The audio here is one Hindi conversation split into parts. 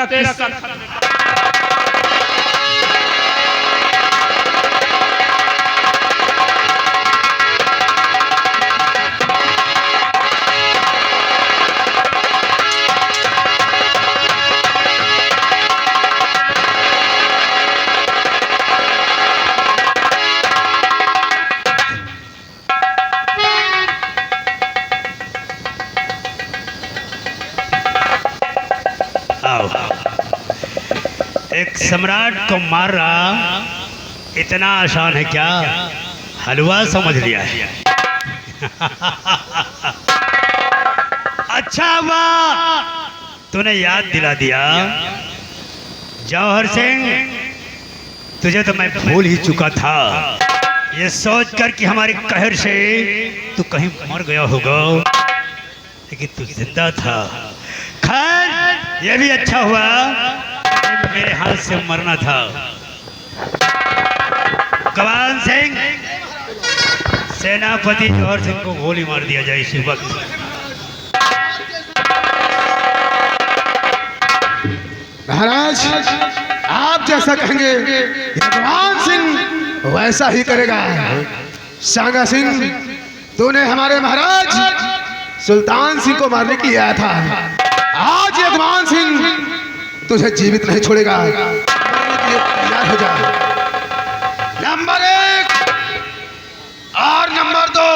तेरा किस्सा एक सम्राट को मारना इतना आसान है क्या? हलवा समझ लिया है। अच्छा हुआ तूने याद दिला दिया। जौहर सिंह, तुझे तो मैं भूल ही चुका था। ये सोच कर कि हमारे कहर से तू कहीं मर गया होगा, लेकिन तू जिंदा था। खैर ये भी अच्छा हुआ, मेरे हाथ से मरना था। कवान सिंह, सेनापति जौहर सिंह को गोली मार दिया जाए इसी वक्त। महाराज, आप जैसा कहेंगे कवान सिंह वैसा ही करेगा। सांगा सिंह, तूने हमारे महाराज सुल्तान सिंह को मारने की आया था। आज ये कवान सिंह तुझे जीवित नहीं छोड़ेगा। तैयार हो जा। नंबर 1 और नंबर 2।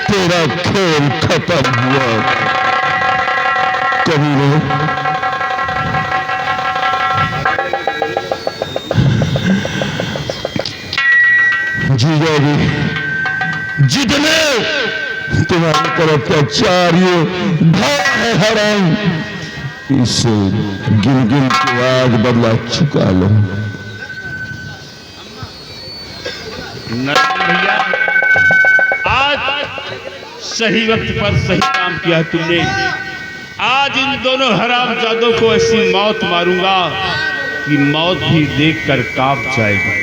तेरा खेल खत्म हुआ। कभी जीजा जी, जितने तुम्हारी तरफ अत्याचारी है हराम, इसे गिन गिन के आज बदला चुका लो। भैया, आज सही वक्त पर सही काम किया तुमने। आज इन दोनों हरामजादों को ऐसी मौत मारूंगा कि मौत भी देखकर कांप जाएगी।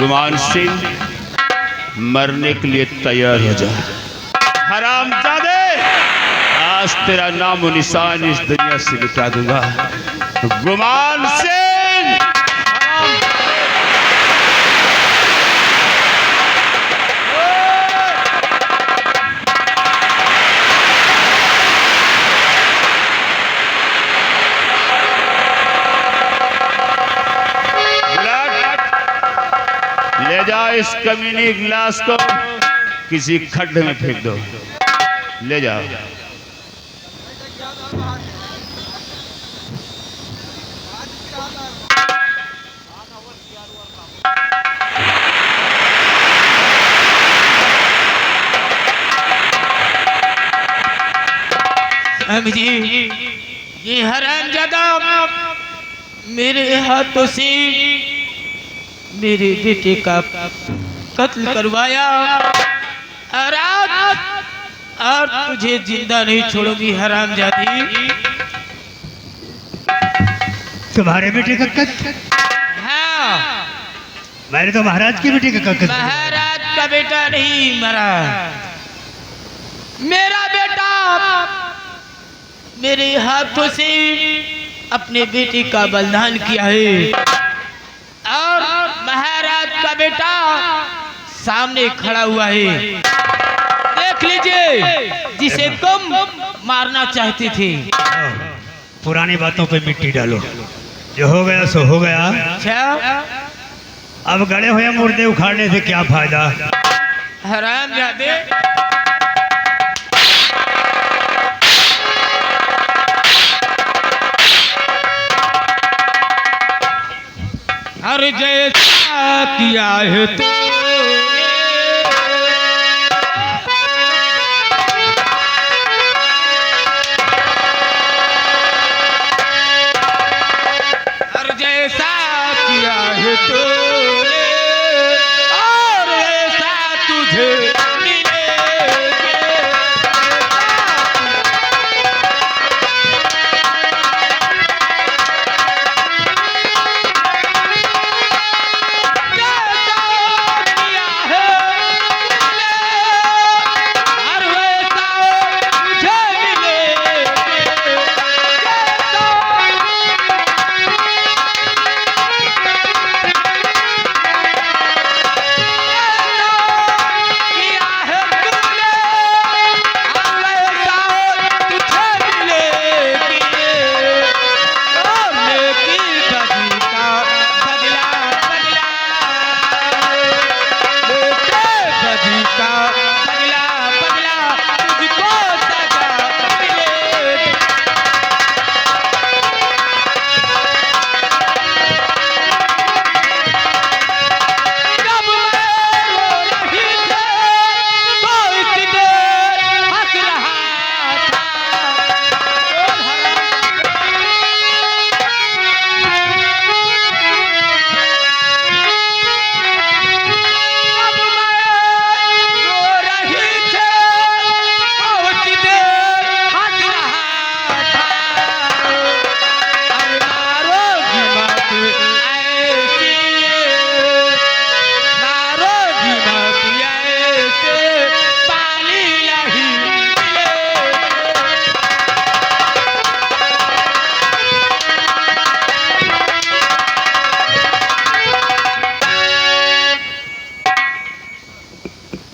गुमान सिंह, मरने के लिए तैयार हो जा। हरामजादे, आज तेरा नाम और निशान इस दुनिया से मिटा दूंगा। गुमान सिंह, ले जाओ इस कमीनी गिलास को किसी खड्डे में फेंक दो। ले जाओ। स्वामी जी, ये हरामजादा मेरे हाथों से मेरे बेटे का कत्ल करवाया और तुझे जिंदा नहीं छोड़ूंगी हरामजादी। तुम्हारे बेटे का कद? हाँ, मैंने तो महाराज की बेटे का कद। महाराज का बेटा नहीं मरा, मेरा बेटा मेरे हाथों से अपने बेटे का बलिदान किया है और महाराज का बेटा सामने खड़ा हुआ है। देख लीजिए, जिसे तुम मारना चाहते थे। पुरानी बातों पे मिट्टी डालो, जो हो गया सो हो गया। अच्छा, अब गड़े हुए मुर्दे उखाड़ने से क्या फायदा? हरामजादे, हर जैसा किया है तूने, हर जैसा किया है तूने और ऐसा तुझे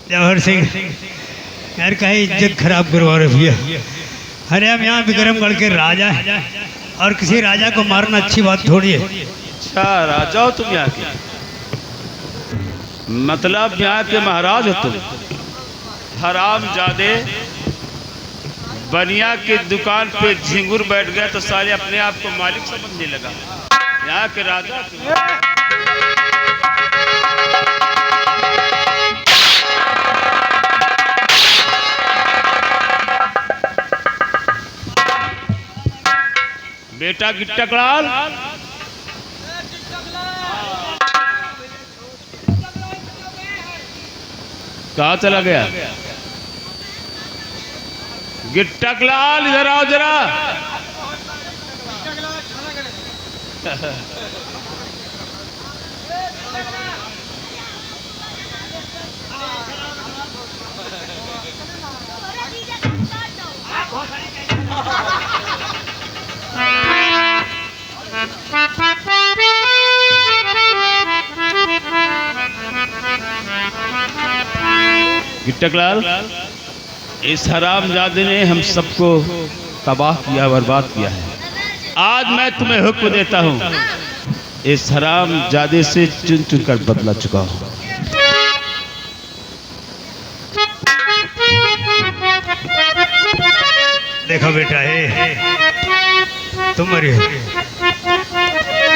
जवाहर सिंह यार कहीं इज्जत खराब करवा रहे भैया। अरे हम यहाँ विक्रमगढ़ के राजा हैं और किसी राजा को मारना अच्छी बात थोड़ी है। अच्छा राजा हो तुम यहाँ के, मतलब यहाँ के महाराज हो तुम। हरामजादे, बनिया की दुकान पे झिंगुर बैठ गया तो साले अपने आप को मालिक समझने लगा। यहाँ के राजा तुम। बेटा गिट्टकलाल, कहाँ चला गया? गिट्टकलाल इधर आओ जरा। गिट्टकलाल, इस हरामजादे ने हम सबको तबाह किया, बर्बाद किया है। आज मैं तुम्हें हुक्म देता हूँ, इस हरामजादे से चुन चुन कर बदला चुका हूँ। देखो बेटा है तुम मरे हो।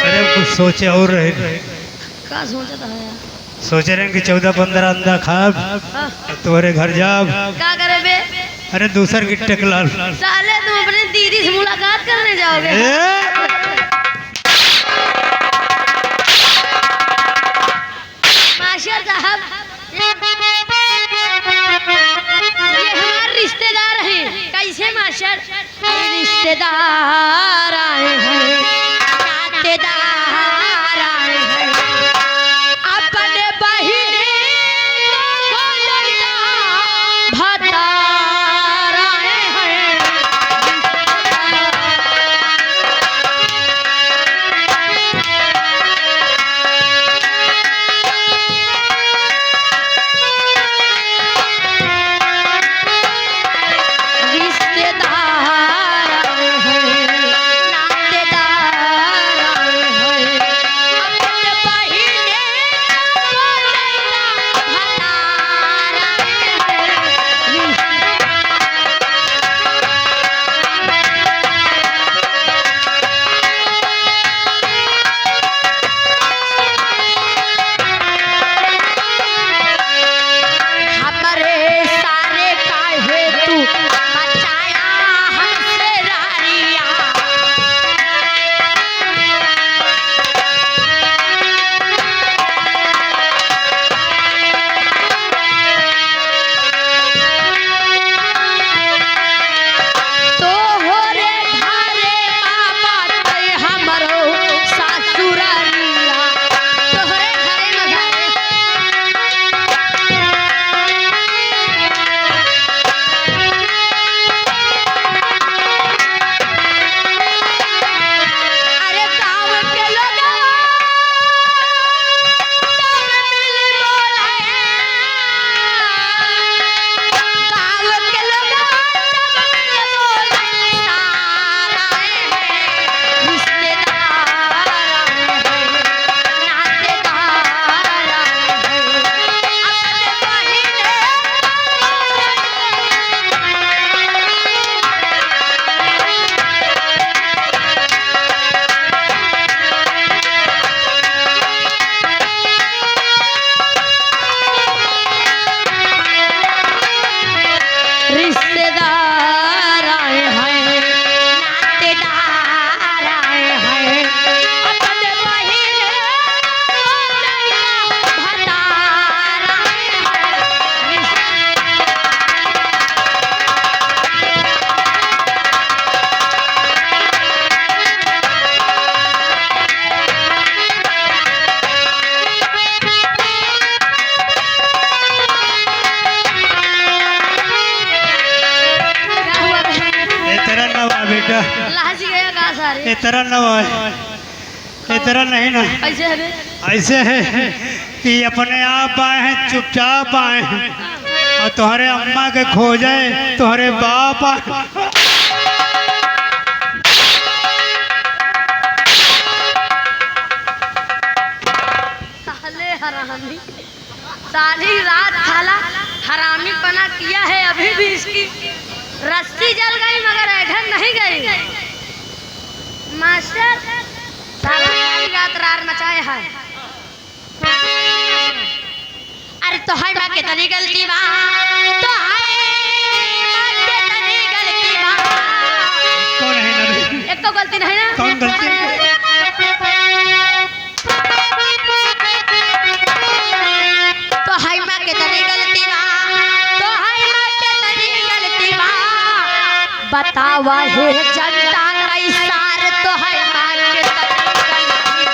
अरे कुछ सोचे और रहे। का सोचा था यार? सोचे रहे कि 14-15 अंडा खाब तुम्हारे घर जाब। क्या करे बे? अरे दूसर गिट्टकलाल, साले तुम अपने दीदी से मुलाकात करने जाओगे? मास्टर साहब, ये हमारे रिश्तेदार हैं। कैसे मास्टर? रिश्तेदार आए हैं, का सारे इतना न है, इतना नहीं ना, ऐसे है बे ऐसे है कि अपने आप आए हैं, चुपचाप आए हैं और तुम्हारे अम्मा के खोजे तुम्हारे बाप आए। साले हरामी सारी रात खाला हरामी पना किया है, अभी भी इसकी रस्सी जल गई मगर ऐठन नहीं गई। मास्टर सारी रात रार मचाए है। अरे तो है माँ के तनी गलती बा, तो है माँ के तनी गलती बा। कौन है ना? एक तो गलती नहीं ना। कौन गलती? तो है माँ के तनी गलती बा, तो है माँ के तनी गलती बा। बतावा हे जनता कैसार तो है माँ के तनी गलती बा।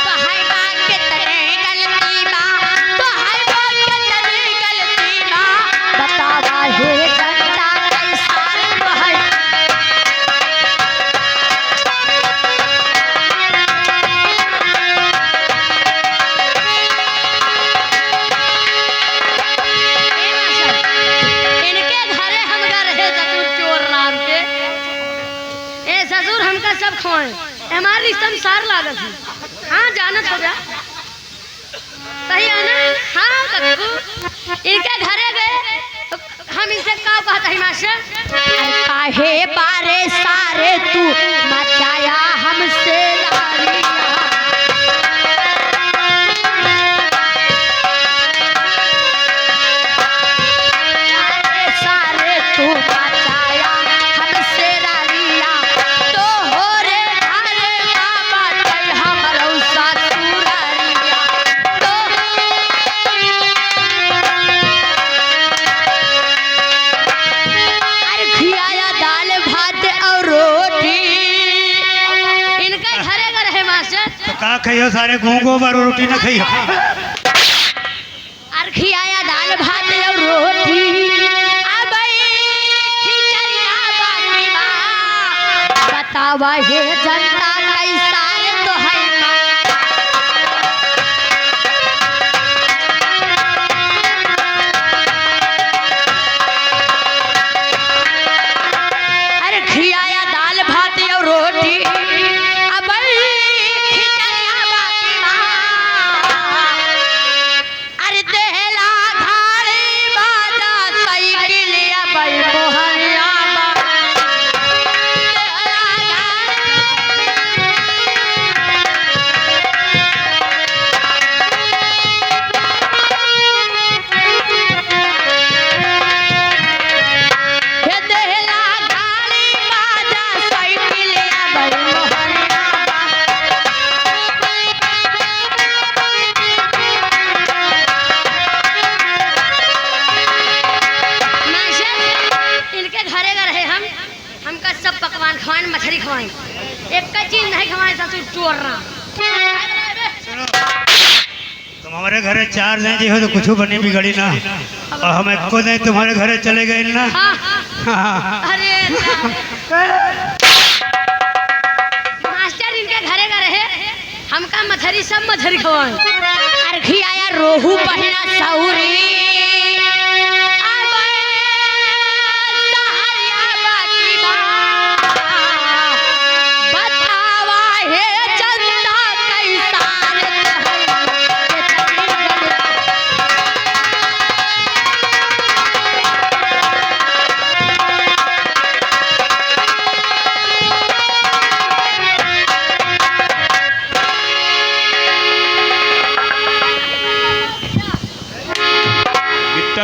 तो है माँ के तनी गलती बा, तो है माँ के तनी गलती बा। बतावा हे जनता कैसार तो है। इनके घरे हम गए रहे ससुर चोर राम के। ए ससुर हमका सब खोए, हमारे रिश्ता में सार लागत है। हाँ जानत हो जा, सही है ना? हाँ कक्कू इनके घरे गए तो हम इनसे का कहता है मास्टर, काहे बारे सारे तू मचाया हमसे लारिया। सारे तू बचाया हमसे रारिया, तो हो रे घरे बाबा जय हमरो ससुरारिया। तो अरे खियाया दाल भात और रोटी। इनका घरे का रहे मास्टर। तो का खाइयो सारे घूंगो बार रोटी न खाइयो। और खियाया दाल भात और रोटी। अबई खिचड़िया बाकी बा। बतावा हे जनता कैसार तो है माँ। अरे खियाया दाल भात और रोटी। अबई खिचड़िया बाकी बा। अरे देहला घाड़ी बाजा साइकिलिया बई मोहनिया बा। देहला हे देहला घाड़ी बाजा साइकिलिया बई मोहनिया बा। मास्टर इनके घरे का रहे हमका सब पकवान खवाएं, मछली खवाएं, एक का चीज नहीं खवाएं ससुर चोर रहा। तुम हमारे घरे 4 नहीं जी हो तो कुछ बनी बिगड़ी ना, और हम एको नहीं तुम्हारे घरे चले गए ना। हाँ, अरे मास्टर इनके घरे का रहे हमका मछली सब मछली खवाएं। अरखी आया रोहू पहिना सौरी।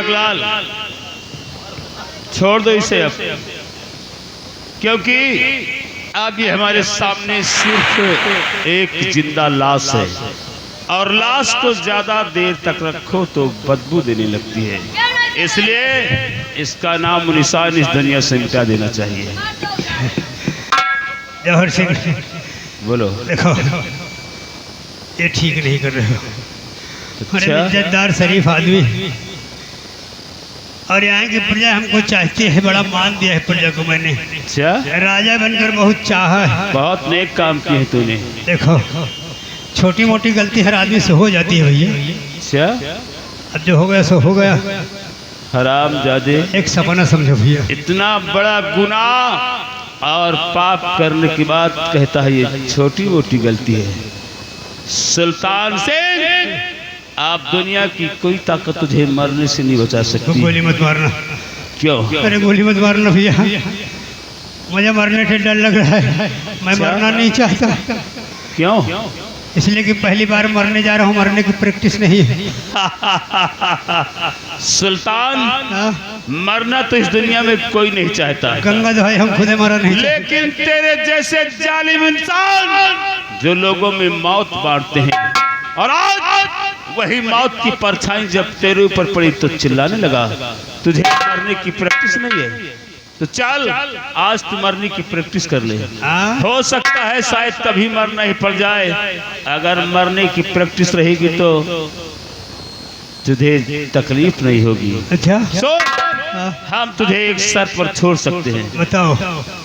लाल छोड़ दो इसे अब, क्योंकि अब ये हमारे सामने सिर्फ एक जिंदा लाश है, और लाश को ज्यादा देर तक रखो तो बदबू देने लगती है, इसलिए इसका नाम निशान इस दुनिया से मिटा देना चाहिए। जौहर सिंह बोलो। देखो ये ठीक नहीं कर रहे हो। अरे अच्छा। इज्जतदार शरीफ आदमी और यहाँ की प्रजा हमको चाहती है, बड़ा मान दिया है प्रजा को मैंने। अच्छा, राजा बनकर बहुत चाहा है। बहुत नेक काम किए तूने। देखो छोटी मोटी गलती हर आदमी से हो जाती है भैया। अच्छा, अब जो हो गया सो हो गया। हरामजादे, एक सपना समझो भैया। इतना बड़ा गुनाह और पाप करने के बाद कहता है ये छोटी मोटी गलती है। सुल्तान सिंह, आप दुनिया की कोई ताकत तुझे मरने से नहीं बचा तो सकती। गोली मत मारना। क्यों? अरे गोली मत मारना भैया, मुझे मरने से डर लग रहा है। मैं मरना नहीं चाहता, क्यों? इसलिए कि पहली बार मरने जा रहा हूँ, मरने की प्रैक्टिस नहीं है। सुल्तान, हाँ? मरना तो इस दुनिया में कोई नहीं चाहता, गंगा दहाई हम खुदे मरा नहीं चाहते। लेकिन तेरे जैसे जालिम इंसान जो लोगों में मौत बांटते हैं, और आज वही मौत की परछाई जब तेरे ऊपर पड़ी तो चिल्लाने लगा। तुझे मरने की प्रैक्टिस नहीं है तो चल आज तू मरने की प्रैक्टिस कर ले। हाँ? हो सकता है शायद कभी मरना ही पड़ जाए। अगर मरने की प्रैक्टिस रहेगी तो तुझे तकलीफ नहीं होगी। अच्छा सो हाँ? हम तुझे एक शर्त पर छोड़ सकते हैं। बताओ।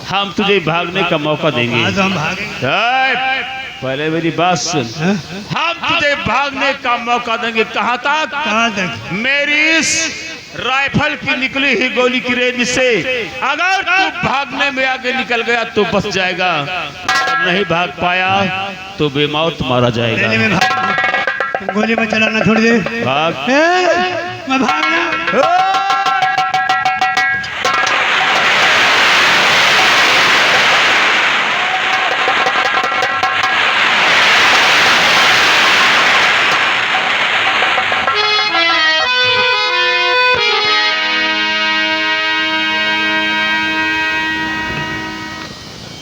हम तुझे भागने का मौका देंगे। आज हम भागेंगे। ए, पहले मेरी बात सुन। हाँ? हम तुझे भागने का मौका देंगे। कहाँ तक? कहाँ तक? मेरी इस राइफल की निकली ही गोली की रेंज से अगर तू भागने में आगे निकल गया तो बच जाएगा, नहीं भाग पाया तो बेमौत मारा पहले जाएगा। मैं भाग, गोली में चलाना छोड़ दे। भाग। मैं भागना।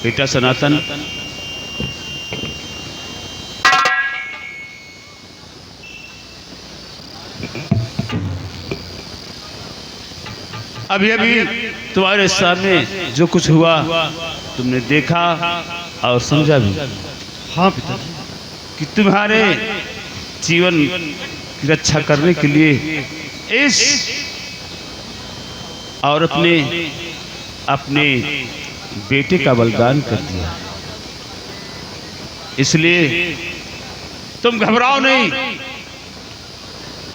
बेटा सनातन, अभी अभी तुम्हारे सामने जो कुछ हुआ तुमने देखा और समझा भी। हाँ पिताजी। कि तुम्हारे जीवन की रक्षा करने के लिए इस औरत ने अपने बेटे का बलिदान कर दिया, इसलिए तुम घबराओ नहीं।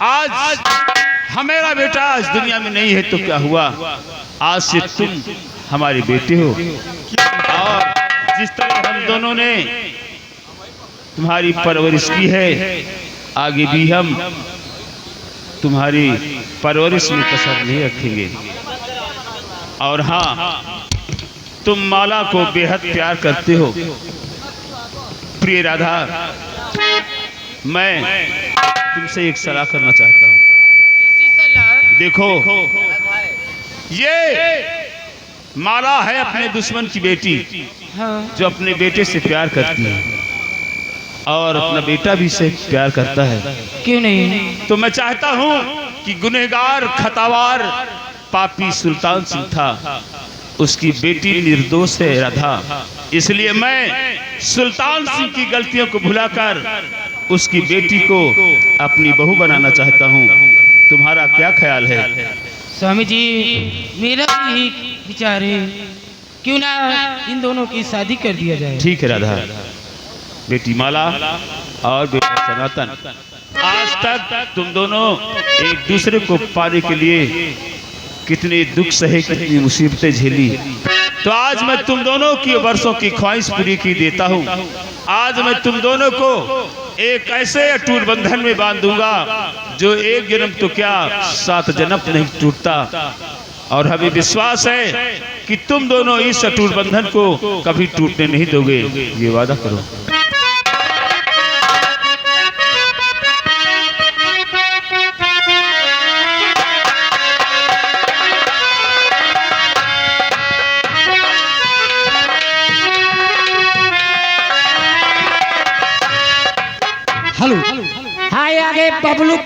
आज हमारा बेटा आज दुनिया में नहीं है तो क्या हुआ, आज से तुम हमारे बेटे हो। और जिस तरह हम दोनों ने तुम्हारी परवरिश की है, आगे भी हम तुम्हारी परवरिश में कसर नहीं रखेंगे। और हाँ, तुम माला को बेहद प्यार करते हो। प्रिय राधा, मैं तुमसे एक सलाह करना चाहता हूँ। देखो, ये माला है अपने दुश्मन की बेटी, जो अपने बेटे से प्यार करती है और अपना बेटा भी से प्यार करता है। क्यों नहीं? तो मैं चाहता हूँ कि गुनहगार, खतावार, पापी सुल्तान सिंह था, उसकी बेटी निर्दोष है राधा, इसलिए मैं सुल्तान सिंह की गलतियों को भुलाकर उसकी बेटी को अपनी बहू बनाना चाहता हूँ। तुम्हारा क्या ख्याल है? स्वामी जी, मेरा भी विचार है, क्यों ना इन दोनों की शादी कर दिया जाए। ठीक है राधा, बेटी माला और बेटा सनातन, आज तक तुम दोनों एक दूसरे को पाने के लिए कितने दुख सहे, कितनी मुसीबतें झेली, तो आज मैं तुम दोनों की वर्षों की ख्वाहिश पूरी की देता हूँ। आज मैं तुम दोनों को एक ऐसे अटूट बंधन में बांध दूंगा जो एक जन्म तो क्या 7 जन्म नहीं टूटता। और हमें विश्वास है कि तुम दोनों इस अटूट बंधन को कभी टूटने नहीं दोगे, ये वादा करो। हेलो। हाँ, आगे बबलू